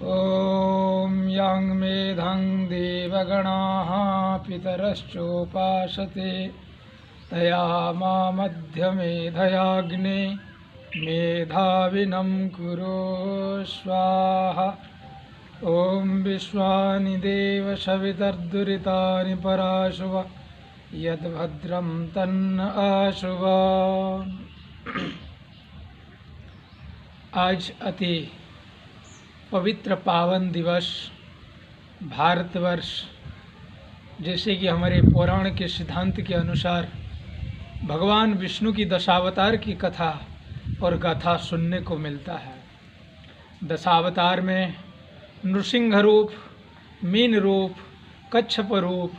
ॐ यं मेधं देवगणाः पितरश्चोपासते तया मामध्यमेधयाग्ने मेधाविनं कुरु स्वाहा। ॐ विश्वानि देव सवितर्दुरितानि पराशुव यद्भद्रं तन्न आशुव। आज अति पवित्र पावन दिवस भारतवर्ष, जैसे कि हमारे पुराण के सिद्धांत के अनुसार भगवान विष्णु की दशावतार की कथा और गाथा सुनने को मिलता है। दशावतार में नृसिंह रूप, मीन रूप, कच्छप रूप,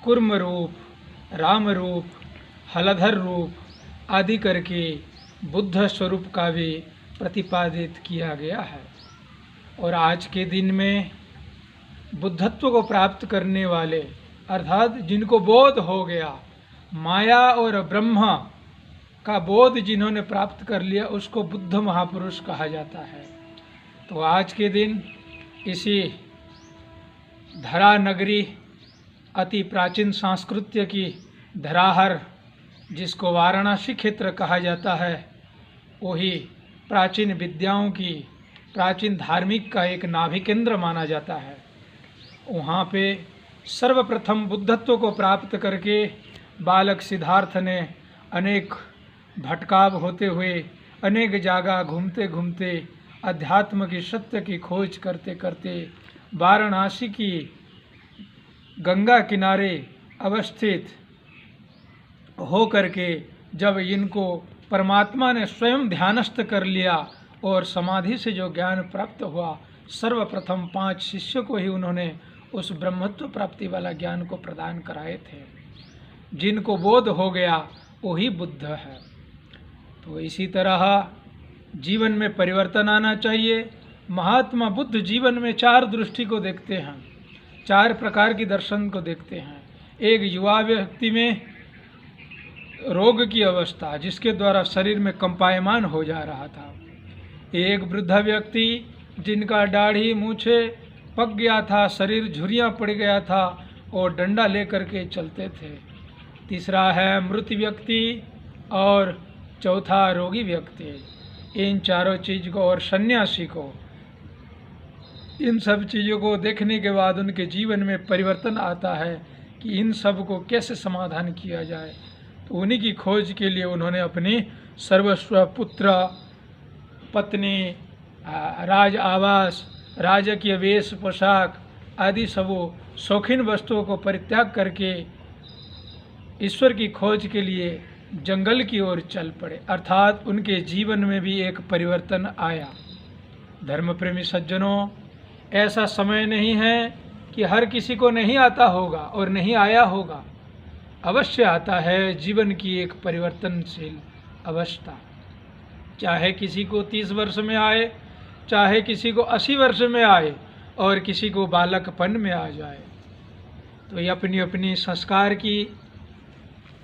कुर्म रूप, राम रूप, हलधर रूप आदि करके बुद्ध स्वरूप का भी प्रतिपादित किया गया है। और आज के दिन में बुद्धत्व को प्राप्त करने वाले, अर्थात जिनको बोध हो गया, माया और ब्रह्म का बोध जिन्होंने प्राप्त कर लिया, उसको बुद्ध महापुरुष कहा जाता है। तो आज के दिन इसी धरा नगरी, अति प्राचीन सांस्कृत्य की धराहर, जिसको वाराणसी क्षेत्र कहा जाता है, वही प्राचीन विद्याओं की, प्राचीन धार्मिक का एक नाभि केंद्र माना जाता है। वहाँ पे सर्वप्रथम बुद्धत्व को प्राप्त करके बालक सिद्धार्थ ने अनेक भटकाव होते हुए, अनेक जगह घूमते घूमते, अध्यात्म की सत्य की खोज करते करते वाराणसी की गंगा किनारे अवस्थित हो करके जब इनको परमात्मा ने स्वयं ध्यानस्थ कर लिया और समाधि से जो ज्ञान प्राप्त हुआ, सर्वप्रथम 5 शिष्यों को ही उन्होंने उस ब्रह्मत्व प्राप्ति वाला ज्ञान को प्रदान कराए थे। जिनको बोध हो गया वही बुद्ध है। तो इसी तरह जीवन में परिवर्तन आना चाहिए। महात्मा बुद्ध जीवन में 4 दृष्टि को देखते हैं, 4 प्रकार की दर्शन को देखते हैं। एक युवा व्यक्ति में रोग की अवस्था, जिसके द्वारा शरीर में कंपायमान हो जा रहा था। एक वृद्ध व्यक्ति जिनका दाढ़ी मूछे पक गया था, शरीर झुर्रियाँ पड़ गया था और डंडा लेकर के चलते थे। तीसरा है मृत व्यक्ति और चौथा रोगी व्यक्ति। इन चारों चीज़ को और सन्यासी को, इन सब चीज़ों को देखने के बाद उनके जीवन में परिवर्तन आता है कि इन सब को कैसे समाधान किया जाए। तो उन्हीं की खोज के लिए उन्होंने अपनी सर्वस्व, पुत्र, पत्नी, राज आवास, राजकीय वेश पोशाक आदि सब शौकीन वस्तुओं को परित्याग करके ईश्वर की खोज के लिए जंगल की ओर चल पड़े। अर्थात उनके जीवन में भी एक परिवर्तन आया। धर्म प्रेमी सज्जनों, ऐसा समय नहीं है कि हर किसी को नहीं आता होगा और नहीं आया होगा। अवश्य आता है जीवन की एक परिवर्तनशील अवस्था। चाहे किसी को 30 वर्ष में आए, चाहे किसी को 80 वर्ष में आए और किसी को बालकपन में आ जाए। तो ये अपनी अपनी संस्कार की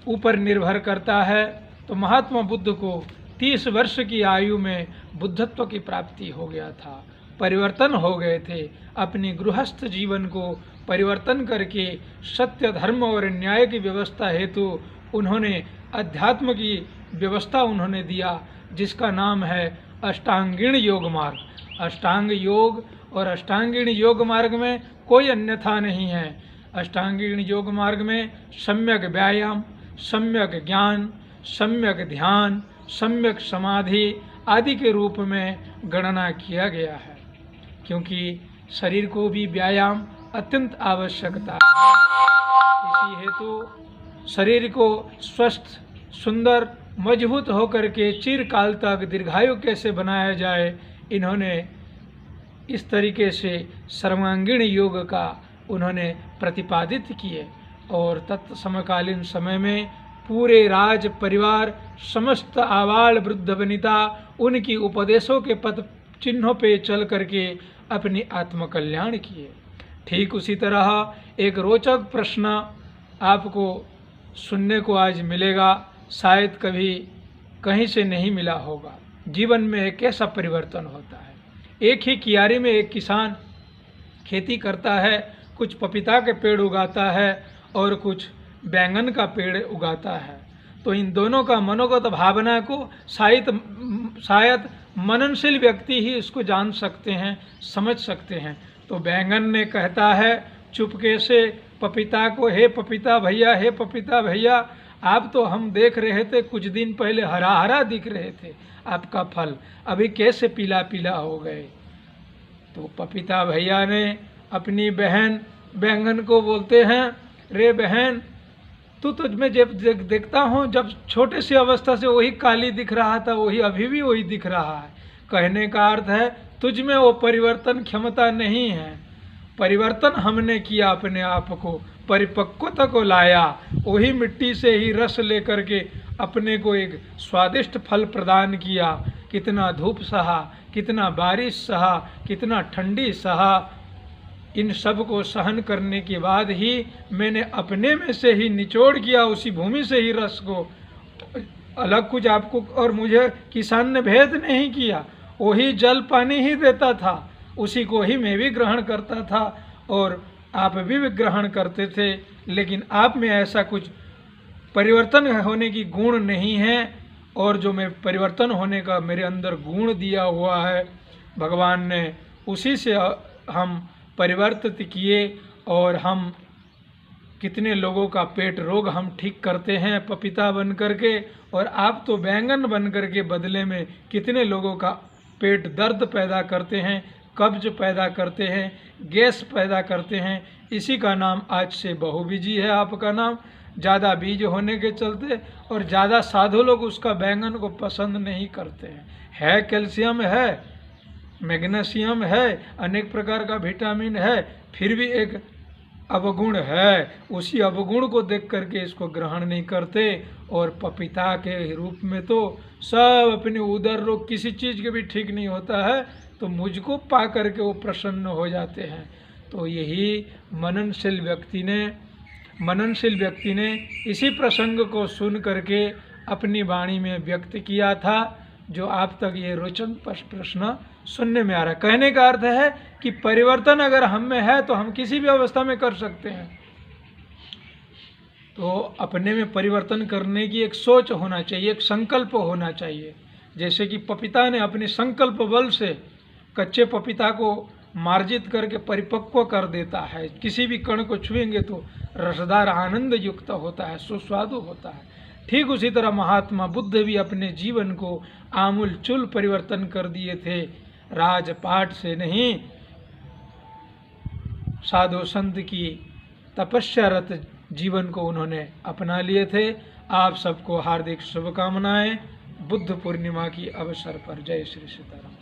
ऊपर निर्भर करता है। तो महात्मा बुद्ध को 30 वर्ष की आयु में बुद्धत्व की प्राप्ति हो गया था, परिवर्तन हो गए थे। अपनी गृहस्थ जीवन को परिवर्तन करके सत्य, धर्म और न्याय की व्यवस्था हेतु उन्होंने अध्यात्म की व्यवस्था उन्होंने दिया, जिसका नाम है अष्टांगीण योग मार्ग। अष्टांग योग और अष्टांगीण योग मार्ग में कोई अन्यथा नहीं है। अष्टांगीण योग मार्ग में सम्यक व्यायाम, सम्यक ज्ञान, सम्यक ध्यान, सम्यक समाधि आदि के रूप में गणना किया गया है, क्योंकि शरीर को भी व्यायाम अत्यंत आवश्यकता है। इसी हेतु शरीर को स्वस्थ, सुंदर, मजबूत होकर के चिरकाल तक दीर्घायु कैसे बनाया जाए, इन्होंने इस तरीके से सर्वांगीण योग का उन्होंने प्रतिपादित किए। और तत्समकालीन समय में पूरे राज परिवार, समस्त आबाल वृद्ध वनिता उनकी उपदेशों के पथ चिन्हों पे चल करके अपनी आत्मकल्याण किए। ठीक उसी तरह एक रोचक प्रश्न आपको सुनने को आज मिलेगा, शायद कभी कहीं से नहीं मिला होगा। जीवन में एक ऐसा परिवर्तन होता है, एक ही कियारी में एक किसान खेती करता है, कुछ पपीता के पेड़ उगाता है और कुछ बैंगन का पेड़ उगाता है। तो इन दोनों का मनोगत भावना को शायद मननशील व्यक्ति ही इसको जान सकते हैं, समझ सकते हैं। तो बैंगन ने कहता है चुपके से पपीता को, हे पपीता भैया, हे पपीता भैया, आप तो हम देख रहे थे कुछ दिन पहले हरा हरा दिख रहे थे आपका फल, अभी कैसे पीला पीला हो गए। तो पपीता भैया ने अपनी बहन बैंगन को बोलते हैं, रे बहन, तू तुझमें जब देखता हूँ, जब छोटे सी अवस्था से वही काली दिख रहा था, वही अभी भी वही दिख रहा है। कहने का अर्थ है तुझमें वो परिवर्तन क्षमता नहीं है। परिवर्तन हमने किया, अपने आप को परिपक्वता को लाया, वही मिट्टी से ही रस लेकर के अपने को एक स्वादिष्ट फल प्रदान किया। कितना धूप सहा, कितना बारिश सहा, कितना ठंडी सहा, इन सब को सहन करने के बाद ही मैंने अपने में से ही निचोड़ किया, उसी भूमि से ही रस को। अलग कुछ आपको और मुझे किसान ने भेद नहीं किया, वही जल पानी ही देता था, उसी को ही मैं भी ग्रहण करता था और आप भी ग्रहण करते थे। लेकिन आप में ऐसा कुछ परिवर्तन होने की गुण नहीं है, और जो मैं परिवर्तन होने का मेरे अंदर गुण दिया हुआ है भगवान ने, उसी से हम परिवर्तित किए और हम कितने लोगों का पेट रोग हम ठीक करते हैं पपीता बन करके, और आप तो बैंगन बन करके बदले में कितने लोगों का पेट दर्द पैदा करते हैं, कब्ज पैदा करते हैं, गैस पैदा करते हैं। इसी का नाम आज से बहुबीजी है आपका नाम, ज़्यादा बीज होने के चलते, और ज़्यादा साधु लोग उसका बैंगन को पसंद नहीं करते हैं। है कैल्शियम है, मैग्नीशियम है, अनेक प्रकार का विटामिन है, फिर भी एक अवगुण है, उसी अवगुण को देख करके इसको ग्रहण नहीं करते। और पपीता के रूप में तो सब अपने उदर रोग किसी चीज़ के भी ठीक नहीं होता है, तो मुझको पा करके वो प्रसन्न हो जाते हैं। तो यही मननशील व्यक्ति ने इसी प्रसंग को सुन करके अपनी वाणी में व्यक्त किया था, जो आप तक ये रोचक प्रश्न सुनने में आ रहा है। कहने का अर्थ है कि परिवर्तन अगर हम में है तो हम किसी भी अवस्था में कर सकते हैं। तो अपने में परिवर्तन करने की एक सोच होना चाहिए, एक संकल्प होना चाहिए। जैसे कि पपीता ने अपने संकल्प बल से कच्चे पपीता को मार्जित करके परिपक्व कर देता है, किसी भी कण को छुएंगे तो रसदार आनंद युक्त होता है, सुस्वादु होता है। ठीक उसी तरह महात्मा बुद्ध भी अपने जीवन को आमूल चूल परिवर्तन कर दिए थे, राजपाट से नहीं, साधु संत की तपस्यारत जीवन को उन्होंने अपना लिए थे। आप सबको हार्दिक शुभकामनाएं बुद्ध पूर्णिमा की अवसर पर। जय श्री सीताराम।